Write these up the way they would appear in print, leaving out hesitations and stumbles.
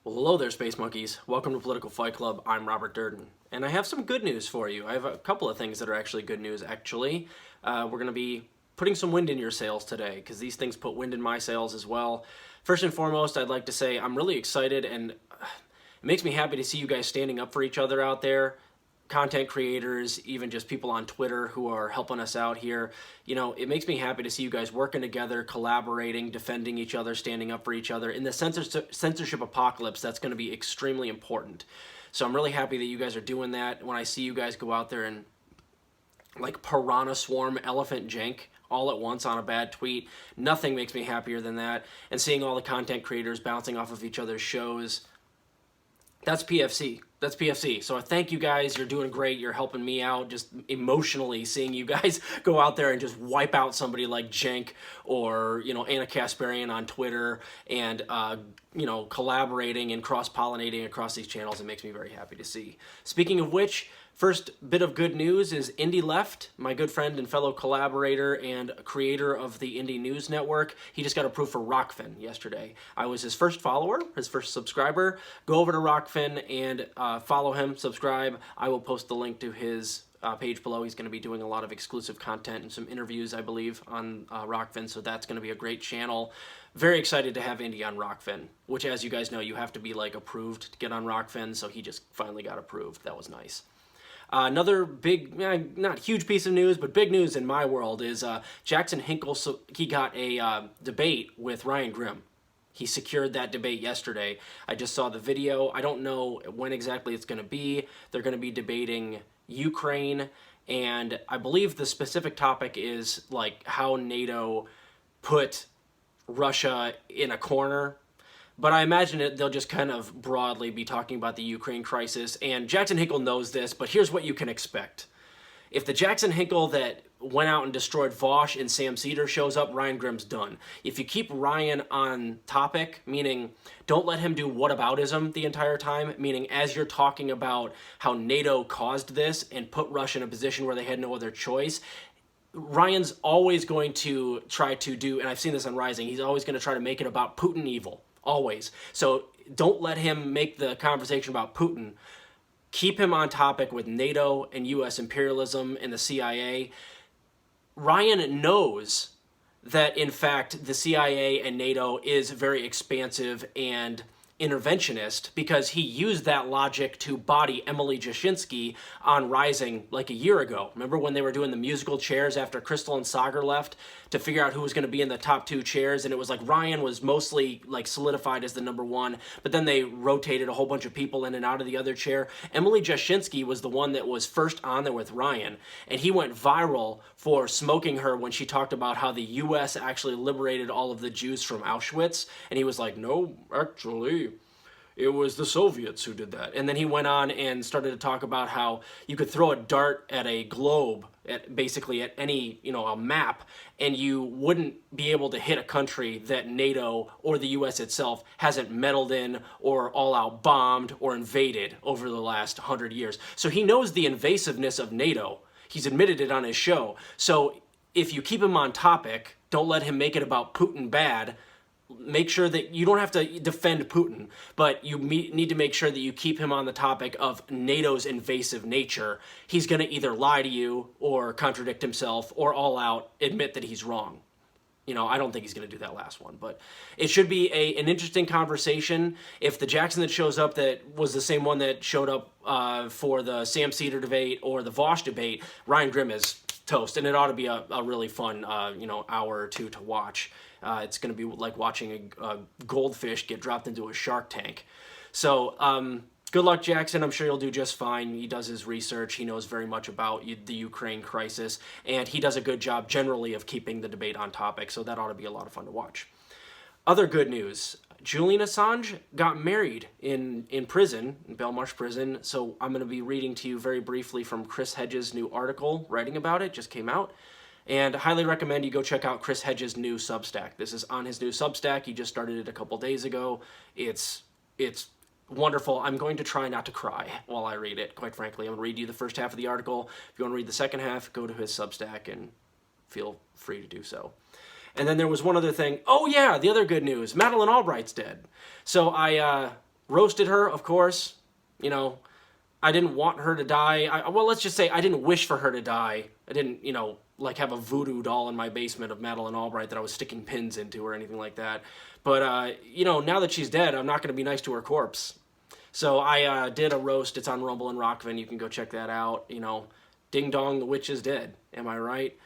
Well, hello there, Space Monkeys. Welcome to Political Fight Club. I'm Robert Durden, and I have some good news for you. I have a couple of things that are actually good news, actually. We're going to be putting some wind in your sails today, because these things put wind in my sails as well. First and foremost, I'd like to say I'm really excited, and it makes me happy to see you guys standing up for each other out there. Content creators, even just people on Twitter who are helping us out here. You know, it makes me happy to see you guys working together, collaborating, defending each other, standing up for each other. In the censorship apocalypse, that's going to be extremely important. So I'm really happy that you guys are doing that. When I see you guys go out there and like piranha swarm elephant jank all at once on a bad tweet, nothing makes me happier than that. And seeing all the content creators bouncing off of each other's shows, that's PFC. That's PFC. So I thank you guys. You're doing great. You're helping me out just emotionally seeing you guys go out there and just wipe out somebody like Jenk or, you know, Anna Kasparian on Twitter and, you know, collaborating and cross-pollinating across these channels. It makes me very happy to see. Speaking of which, first bit of good news is Indy Left, my good friend and fellow collaborator and creator of the Indie News Network. He just got approved for Rockfin yesterday. I was his first follower, his first subscriber. Go over to Rockfin and follow him, subscribe. I will post the link to his page below. He's going to be doing a lot of exclusive content and some interviews, I believe, on Rockfin, so that's going to be a great channel. Very excited to have Indy on Rockfin, which, as you guys know, you have to be like approved to get on Rockfin, so he just finally got approved. That was nice. Another big, not huge piece of news, but big news in my world is Jackson Hinkle, so he got a debate with Ryan Grim. He secured that debate yesterday. I just saw the video. I don't know when exactly it's going to be. They're going to be debating Ukraine, and I believe the specific topic is like how NATO put Russia in a corner. But I imagine they'll just kind of broadly be talking about the Ukraine crisis. And Jackson Hinkle knows this, but here's what you can expect. If the Jackson Hinkle that went out and destroyed Vosh and Sam Cedar shows up, Ryan Grim's done. If you keep Ryan on topic, meaning don't let him do whataboutism the entire time, meaning as you're talking about how NATO caused this and put Russia in a position where they had no other choice, Ryan's always going to try to do, and I've seen this on Rising, he's always going to try to make it about Putin evil. Always. So don't let him make the conversation about Putin. Keep him on topic with NATO and U.S. imperialism and the CIA. Ryan knows that, in fact, the CIA and NATO is very expansive and interventionist because he used that logic to body Emily Jashinsky on Rising like a year ago. Remember when they were doing the musical chairs after Crystal and Sagar left to figure out who was going to be in the top two chairs, and it was like Ryan was mostly like solidified as the number one, but then they rotated a whole bunch of people in and out of the other chair. Emily Jashinsky was the one that was first on there with Ryan, and he went viral for smoking her when she talked about how the U.S. actually liberated all of the Jews from Auschwitz, and he was like, no, actually, it was the Soviets who did that. And then he went on and started to talk about how you could throw a dart at a globe, basically at any, you know, a map, and you wouldn't be able to hit a country that NATO or the U.S. itself hasn't meddled in or all-out bombed or invaded over the last 100 years. So he knows the invasiveness of NATO. He's admitted it on his show. So if you keep him on topic, don't let him make it about Putin bad. Make sure that you don't have to defend Putin, but you need to make sure that you keep him on the topic of NATO's invasive nature. He's going to either lie to you or contradict himself or all out admit that he's wrong. You know, I don't think he's going to do that last one, but it should be an interesting conversation. If the Jackson that shows up that was the same one that showed up for the Sam Cedar debate or the Vosh debate, Ryan Grim is toast, and it ought to be a really fun, you know, hour or two to watch. It's going to be like watching a goldfish get dropped into a shark tank. So good luck, Jackson. I'm sure he'll do just fine. He does his research. He knows very much about the Ukraine crisis, and he does a good job generally of keeping the debate on topic, so that ought to be a lot of fun to watch. Other good news. Julian Assange got married in prison, in Belmarsh prison, so I'm going to be reading to you very briefly from Chris Hedges' new article writing about it, just came out. And I highly recommend you go check out Chris Hedges' new Substack. This is on his new Substack. He just started it a couple days ago. It's wonderful. I'm going to try not to cry while I read it, quite frankly. I'm going to read you the first half of the article. If you want to read the second half, go to his Substack and feel free to do so. And then there was one other thing. Oh yeah, the other good news. Madeleine Albright's dead. So I roasted her, of course. You know, I didn't want her to die. Well, let's just say I didn't wish for her to die. I didn't, like have a voodoo doll in my basement of Madeleine Albright that I was sticking pins into or anything like that. But, now that she's dead, I'm not going to be nice to her corpse. So I did a roast. It's on Rumble and Rockvin. You can go check that out. Ding dong, the witch is dead. Am I right?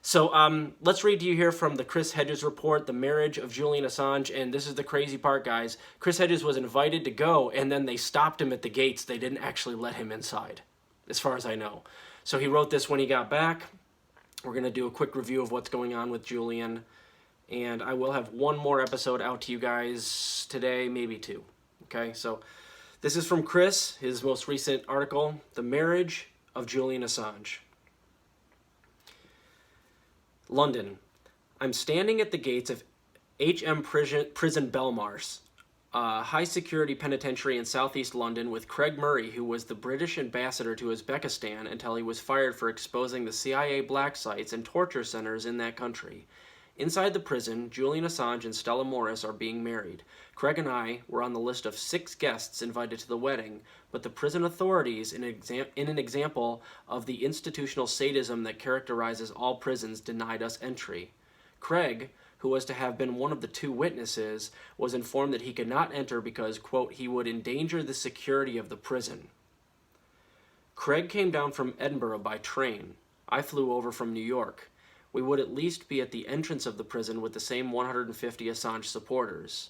So let's read to you here from the Chris Hedges report, the marriage of Julian Assange. And this is the crazy part, guys. Chris Hedges was invited to go, and then they stopped him at the gates. They didn't actually let him inside, as far as I know. So he wrote this when he got back. We're going to do a quick review of what's going on with Julian. And I will have one more episode out to you guys today, maybe two. Okay, so this is from Chris, his most recent article, The Marriage of Julian Assange. London. I'm standing at the gates of HM Prison Belmarsh, a high-security penitentiary in southeast London, with Craig Murray, who was the British ambassador to Uzbekistan until he was fired for exposing the CIA black sites and torture centers in that country. Inside the prison, Julian Assange and Stella Morris are being married. Craig and I were on the list of 6 guests invited to the wedding, but the prison authorities, in an example of the institutional sadism that characterizes all prisons, denied us entry. Craig, who was to have been one of the 2 witnesses, was informed that he could not enter because, quote, he would endanger the security of the prison. Craig came down from Edinburgh by train. I flew over from New York. We would at least be at the entrance of the prison with the same 150 Assange supporters.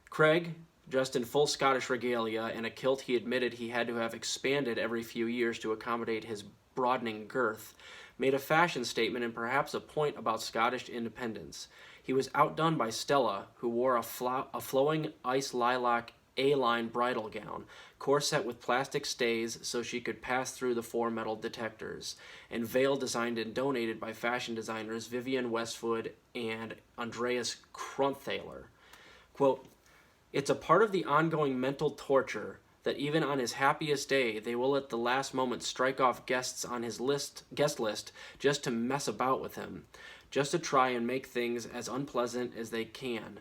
Craig, dressed in full Scottish regalia and a kilt he admitted he had to have expanded every few years to accommodate his broadening girth, made a fashion statement and perhaps a point about Scottish independence. He was outdone by Stella, who wore a flowing ice lilac A-line bridal gown, corset with plastic stays so she could pass through the 4 metal detectors, and veil designed and donated by fashion designers Vivienne Westwood and Andreas Kronthaler. Quote, it's a part of the ongoing mental torture that even on his happiest day, they will at the last moment strike off guests on his guest list just to mess about with him, just to try and make things as unpleasant as they can.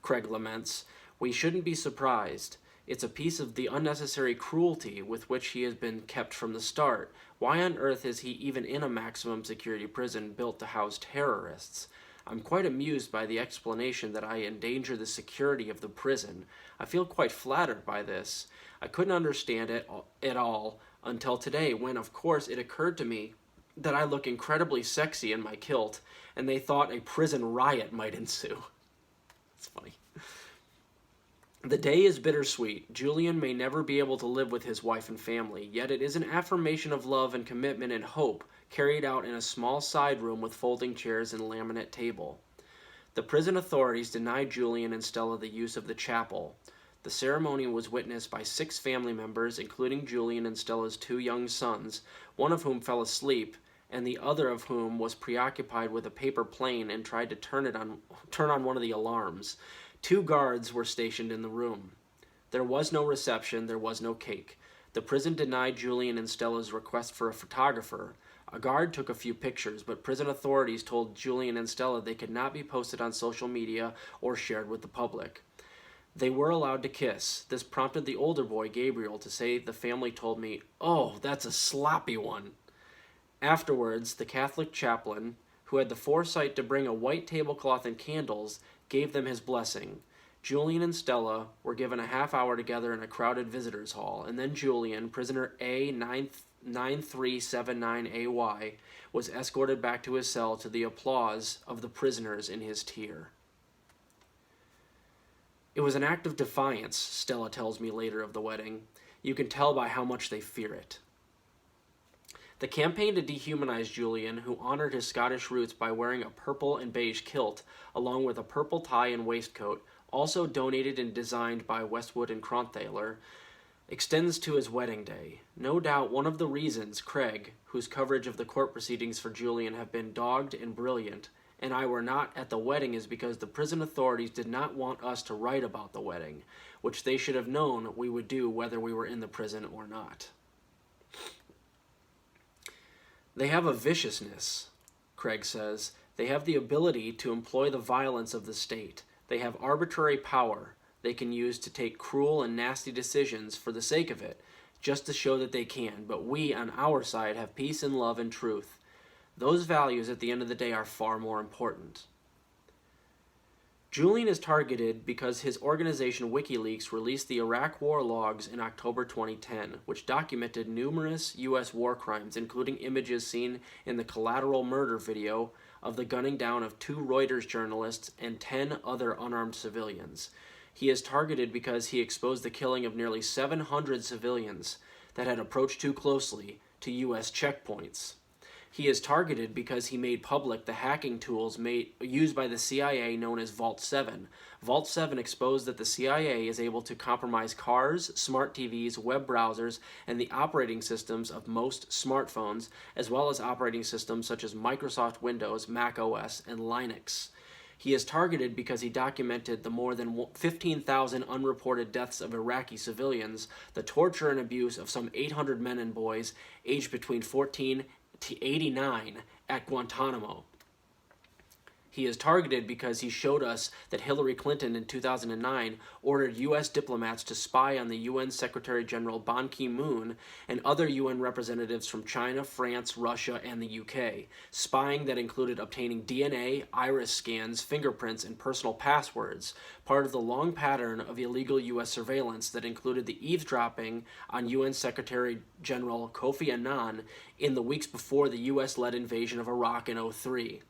Craig laments, we shouldn't be surprised. It's a piece of the unnecessary cruelty with which he has been kept from the start. Why on earth is he even in a maximum security prison built to house terrorists? I'm quite amused by the explanation that I endanger the security of the prison. I feel quite flattered by this. I couldn't understand it at all until today when, of course, it occurred to me that I look incredibly sexy in my kilt, and they thought a prison riot might ensue. It's funny. The day is bittersweet. Julian may never be able to live with his wife and family, yet it is an affirmation of love and commitment and hope carried out in a small side room with folding chairs and laminate table. The prison authorities denied Julian and Stella the use of the chapel. The ceremony was witnessed by 6 family members, including Julian and Stella's 2 young sons, one of whom fell asleep, and the other of whom was preoccupied with a paper plane and tried to turn on one of the alarms. 2 guards were stationed in the room. There was no reception, there was no cake. The prison denied Julian and Stella's request for a photographer. A guard took a few pictures, but prison authorities told Julian and Stella they could not be posted on social media or shared with the public. They were allowed to kiss. This prompted the older boy, Gabriel, to say the family told me, "Oh, that's a sloppy one." Afterwards, the Catholic chaplain, who had the foresight to bring a white tablecloth and candles, gave them his blessing. Julian and Stella were given a half hour together in a crowded visitors hall, and then Julian, prisoner A9379AY, was escorted back to his cell to the applause of the prisoners in his tier. It was an act of defiance, Stella tells me later of the wedding. You can tell by how much they fear it. The campaign to dehumanize Julian, who honored his Scottish roots by wearing a purple and beige kilt, along with a purple tie and waistcoat, also donated and designed by Westwood and Kronthaler, extends to his wedding day. No doubt one of the reasons Craig, whose coverage of the court proceedings for Julian have been dogged and brilliant, and I were not at the wedding is because the prison authorities did not want us to write about the wedding, which they should have known we would do whether we were in the prison or not. They have a viciousness, Craig says. They have the ability to employ the violence of the state. They have arbitrary power. they can use to take cruel and nasty decisions for the sake of it, just to show that they can. But we, on our side, have peace and love and truth. Those values, at the end of the day, are far more important. Julian is targeted because his organization WikiLeaks released the Iraq war logs in October 2010, which documented numerous U.S. war crimes, including images seen in the collateral murder video of the gunning down of 2 Reuters journalists and 10 other unarmed civilians. He is targeted because he exposed the killing of nearly 700 civilians that had approached too closely to U.S. checkpoints. He is targeted because he made public the hacking tools used by the CIA known as Vault 7. Vault 7 exposed that the CIA is able to compromise cars, smart TVs, web browsers, and the operating systems of most smartphones, as well as operating systems such as Microsoft Windows, Mac OS, and Linux. He is targeted because he documented the more than 15,000 unreported deaths of Iraqi civilians, the torture and abuse of some 800 men and boys aged between 14 to 89 at Guantanamo. He is targeted because he showed us that Hillary Clinton in 2009 ordered U.S. diplomats to spy on the UN Secretary General Ban Ki-moon and other UN representatives from China, France, Russia, and the UK. Spying that included obtaining DNA, iris scans, fingerprints, and personal passwords, part of the long pattern of illegal U.S. surveillance that included the eavesdropping on UN Secretary General Kofi Annan in the weeks before the U.S.-led invasion of Iraq in 2003.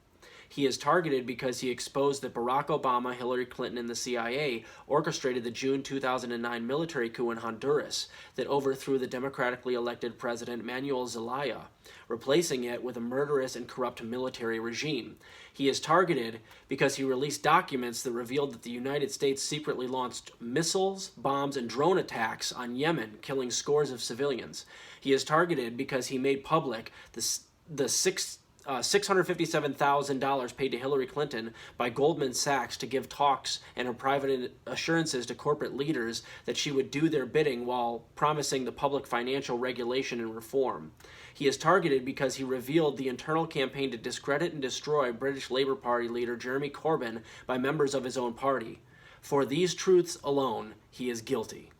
He is targeted because he exposed that Barack Obama, Hillary Clinton, and the CIA orchestrated the June 2009 military coup in Honduras that overthrew the democratically elected President Manuel Zelaya, replacing it with a murderous and corrupt military regime. He is targeted because he released documents that revealed that the United States secretly launched missiles, bombs, and drone attacks on Yemen, killing scores of civilians. He is targeted because he made public the $657,000 paid to Hillary Clinton by Goldman Sachs to give talks and her private assurances to corporate leaders that she would do their bidding while promising the public financial regulation and reform. He is targeted because he revealed the internal campaign to discredit and destroy British Labour Party leader Jeremy Corbyn by members of his own party. For these truths alone, he is guilty.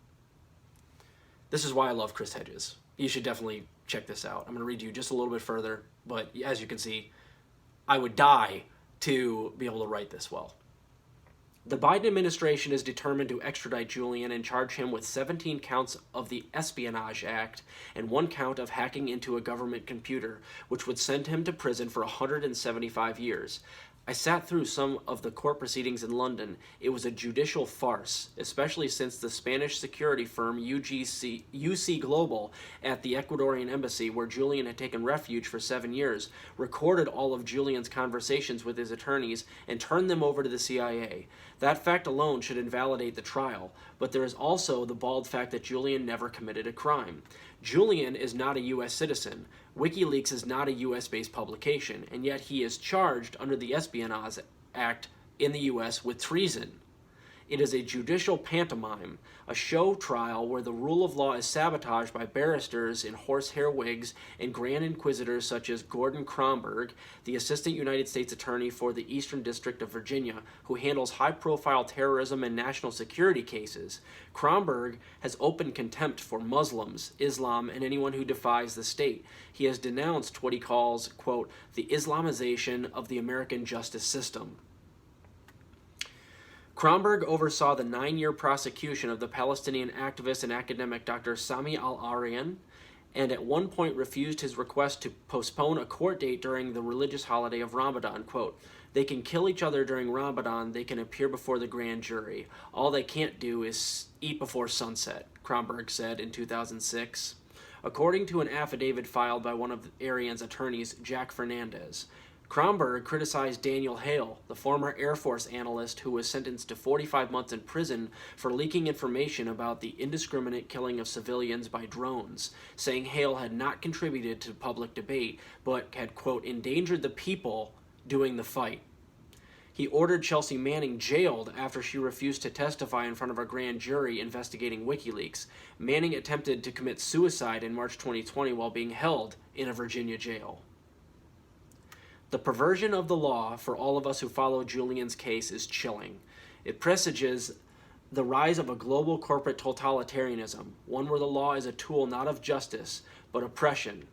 This is why I love Chris Hedges. You should definitely check this out. I'm going to read you just a little bit further, but as you can see, I would die to be able to write this well. The Biden administration is determined to extradite Julian and charge him with 17 counts of the Espionage Act and 1 count of hacking into a government computer, which would send him to prison for 175 years. I sat through some of the court proceedings in London. It was a judicial farce, especially since the Spanish security firm UC Global at the Ecuadorian embassy, where Julian had taken refuge for 7 years, recorded all of Julian's conversations with his attorneys and turned them over to the CIA. That fact alone should invalidate the trial, but there is also the bald fact that Julian never committed a crime. Julian is not a U.S. citizen. WikiLeaks is not a U.S.-based publication, and yet he is charged under the Espionage Act in the U.S. with treason. It is a judicial pantomime, a show trial where the rule of law is sabotaged by barristers in horsehair wigs and grand inquisitors such as Gordon Kromberg, the Assistant United States Attorney for the Eastern District of Virginia, who handles high-profile terrorism and national security cases. Kromberg has open contempt for Muslims, Islam, and anyone who defies the state. He has denounced what he calls, quote, the Islamization of the American justice system. Kromberg oversaw the 9-year prosecution of the Palestinian activist and academic Dr. Sami al-Arian, and at one point refused his request to postpone a court date during the religious holiday of Ramadan. Quote, they can kill each other during Ramadan, they can appear before the grand jury. All they can't do is eat before sunset, Kromberg said in 2006. According to an affidavit filed by one of Arian's attorneys, Jack Fernandez, Kromberg criticized Daniel Hale, the former Air Force analyst who was sentenced to 45 months in prison for leaking information about the indiscriminate killing of civilians by drones, saying Hale had not contributed to public debate, but had, quote, endangered the people doing the fight. He ordered Chelsea Manning jailed after she refused to testify in front of a grand jury investigating WikiLeaks. Manning attempted to commit suicide in March 2020 while being held in a Virginia jail. The perversion of the law for all of us who follow Julian's case is chilling. It presages the rise of a global corporate totalitarianism, one where the law is a tool not of justice, but oppression.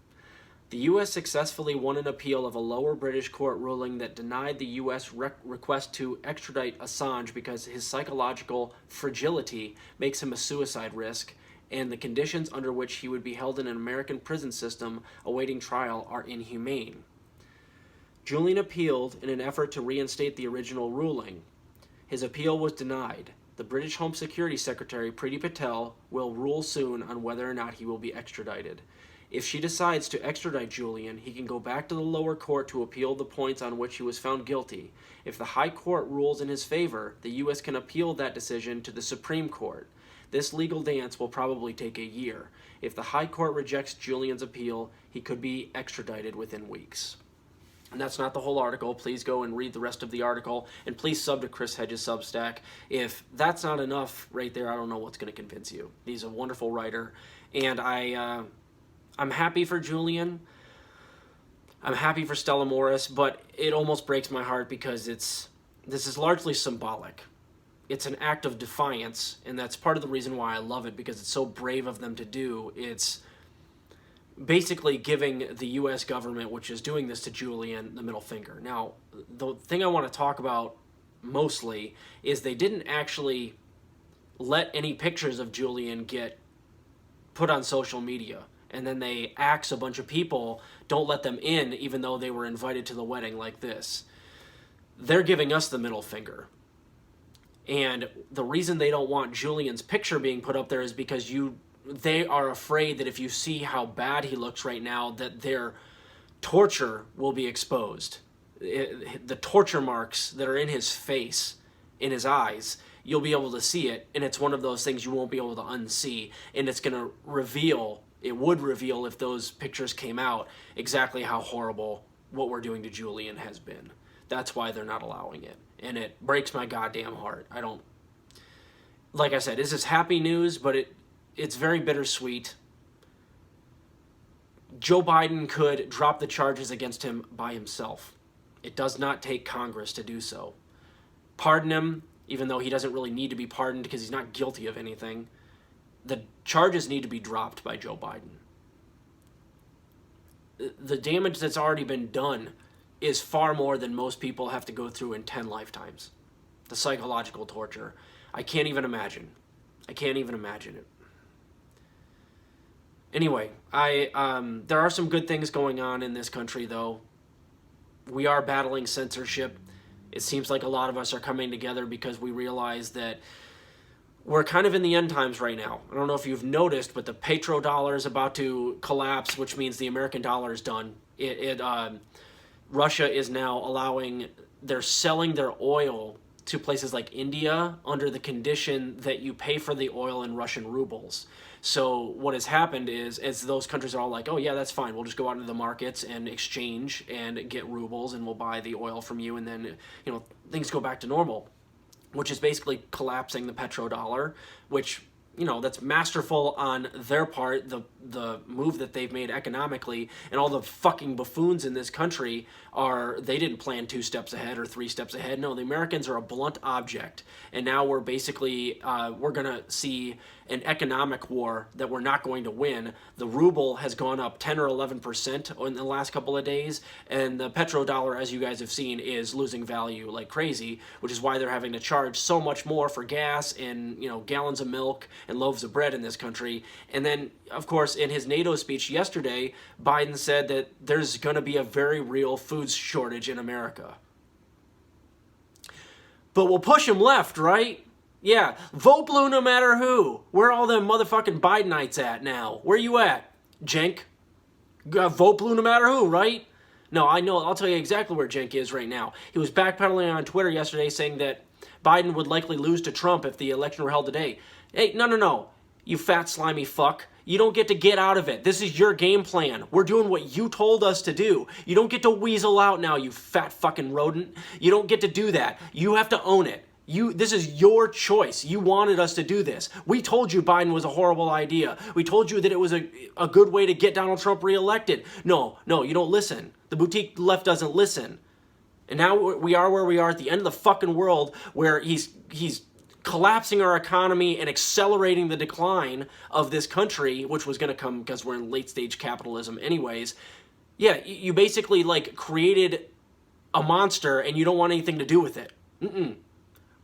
The U.S. successfully won an appeal of a lower British court ruling that denied the U.S. request to extradite Assange because his psychological fragility makes him a suicide risk, and the conditions under which he would be held in an American prison system awaiting trial are inhumane. Julian appealed in an effort to reinstate the original ruling. His appeal was denied. The British Home Security Secretary, Priti Patel, will rule soon on whether or not he will be extradited. If she decides to extradite Julian, he can go back to the lower court to appeal the points on which he was found guilty. If the High Court rules in his favor, the U.S. can appeal that decision to the Supreme Court. This legal dance will probably take a year. If the High Court rejects Julian's appeal, he could be extradited within weeks. And that's not the whole article. Please go and read the rest of the article, and please sub to Chris Hedges' Substack. If that's not enough right there, I don't know what's going to convince you. He's a wonderful writer, and I'm happy for Julian. I'm happy for Stella Morris, but it almost breaks my heart because this is largely symbolic. It's an act of defiance, and that's part of the reason why I love it, because it's so brave of them to do. It's basically giving the U.S. government, which is doing this to Julian, the middle finger. Now, the thing I want to talk about mostly is they didn't actually let any pictures of Julian get put on social media. And then they axe a bunch of people, don't let them in, even though they were invited to the wedding like this. They're giving us the middle finger. And the reason they don't want Julian's picture being put up there is because they are afraid that if you see how bad he looks right now, that their torture will be exposed. The torture marks that are in his face, in his eyes, you'll be able to see it, and it's one of those things you won't be able to unsee, and it's going to reveal, it would reveal if those pictures came out, exactly how horrible what we're doing to Julian has been. That's why they're not allowing it, and it breaks my goddamn heart. Like I said, this is happy news, but it's very bittersweet. Joe Biden could drop the charges against him by himself. It does not take Congress to do so. Pardon him, even though he doesn't really need to be pardoned because he's not guilty of anything. The charges need to be dropped by Joe Biden. The damage that's already been done is far more than most people have to go through in 10 lifetimes. The psychological torture. I can't even imagine. I can't even imagine it. Anyway, there are some good things going on in this country, though. We are battling censorship. It seems like a lot of us are coming together because we realize that we're kind of in the end times right now. I don't know if you've noticed, but the petrodollar is about to collapse, which means the American dollar is done. Russia is now they're selling their oil to places like India under the condition that you pay for the oil in Russian rubles. So what has happened is, as those countries are all like, oh yeah, that's fine, we'll just go out into the markets and exchange and get rubles and we'll buy the oil from you, and then things go back to normal, which is basically collapsing the petrodollar, which that's masterful on their part, the move that they've made economically, and all the fucking buffoons in this country they didn't plan 2 steps ahead or 3 steps ahead. No, the Americans are a blunt object, and now we're basically, we're gonna see an economic war that we're not going to win. The ruble has gone up 10 or 11% in the last couple of days, and the petrodollar, as you guys have seen, is losing value like crazy, which is why they're having to charge so much more for gas and gallons of milk and loaves of bread in this country. And then, of course, in his NATO speech yesterday, Biden said that there's going to be a very real food shortage in America. But we'll push him left, right? Yeah, vote blue no matter who. Where are all them motherfucking Bidenites at now? Where you at, Jenk? Vote blue no matter who, right? No, I know. I'll tell you exactly where Jenk is right now. He was backpedaling on Twitter yesterday saying that Biden would likely lose to Trump if the election were held today. Hey, no. You fat, slimy fuck. You don't get to get out of it. This is your game plan. We're doing what you told us to do. You don't get to weasel out now, you fat fucking rodent. You don't get to do that. You have to own it. This is your choice. You wanted us to do this. We told you Biden was a horrible idea. We told you that it was a good way to get Donald Trump reelected. No, you don't listen. The boutique left doesn't listen. And now we are where we are at the end of the fucking world, where he's collapsing our economy and accelerating the decline of this country, which was going to come because we're in late stage capitalism anyways. Yeah, you basically like created a monster and you don't want anything to do with it.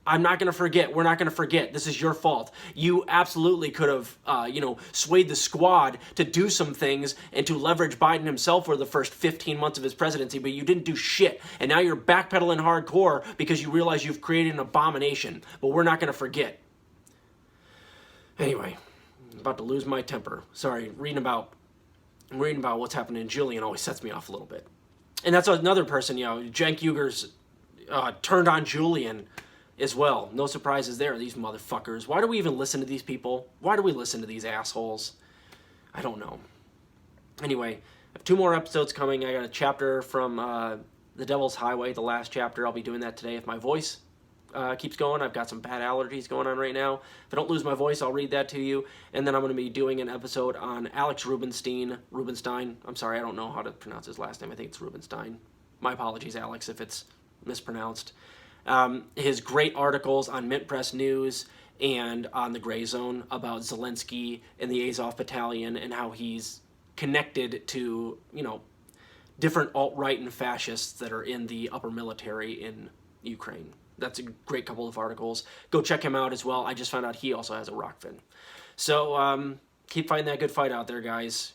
I'm not going to forget. We're not going to forget. This is your fault. You absolutely could have, swayed the squad to do some things and to leverage Biden himself for the first 15 months of his presidency, but you didn't do shit. And now you're backpedaling hardcore because you realize you've created an abomination. But we're not going to forget. Anyway, I'm about to lose my temper. Sorry, reading about what's happening in Julian always sets me off a little bit. And that's another person, Cenk Uygur's turned on Julian as well. No surprises there, these motherfuckers. Why do we even listen to these people? Why do we listen to these assholes? I don't know. Anyway, I have 2 more episodes coming. I got a chapter from The Devil's Highway, the last chapter. I'll be doing that today if my voice keeps going. I've got some bad allergies going on right now. If I don't lose my voice, I'll read that to you. And then I'm going to be doing an episode on Alex Rubinstein. I'm sorry, I don't know how to pronounce his last name. I think it's Rubinstein. My apologies, Alex, if it's mispronounced. His great articles on Mint Press News and on the Gray Zone about Zelensky and the Azov Battalion and how he's connected to, different alt-right and fascists that are in the upper military in Ukraine. That's a great couple of articles. Go check him out as well. I just found out he also has a rock fin. So keep fighting that good fight out there, guys.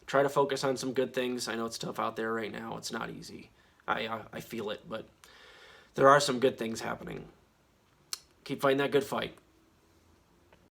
Try to focus on some good things. I know it's tough out there right now. It's not easy. I feel it, but there are some good things happening. Keep fighting that good fight.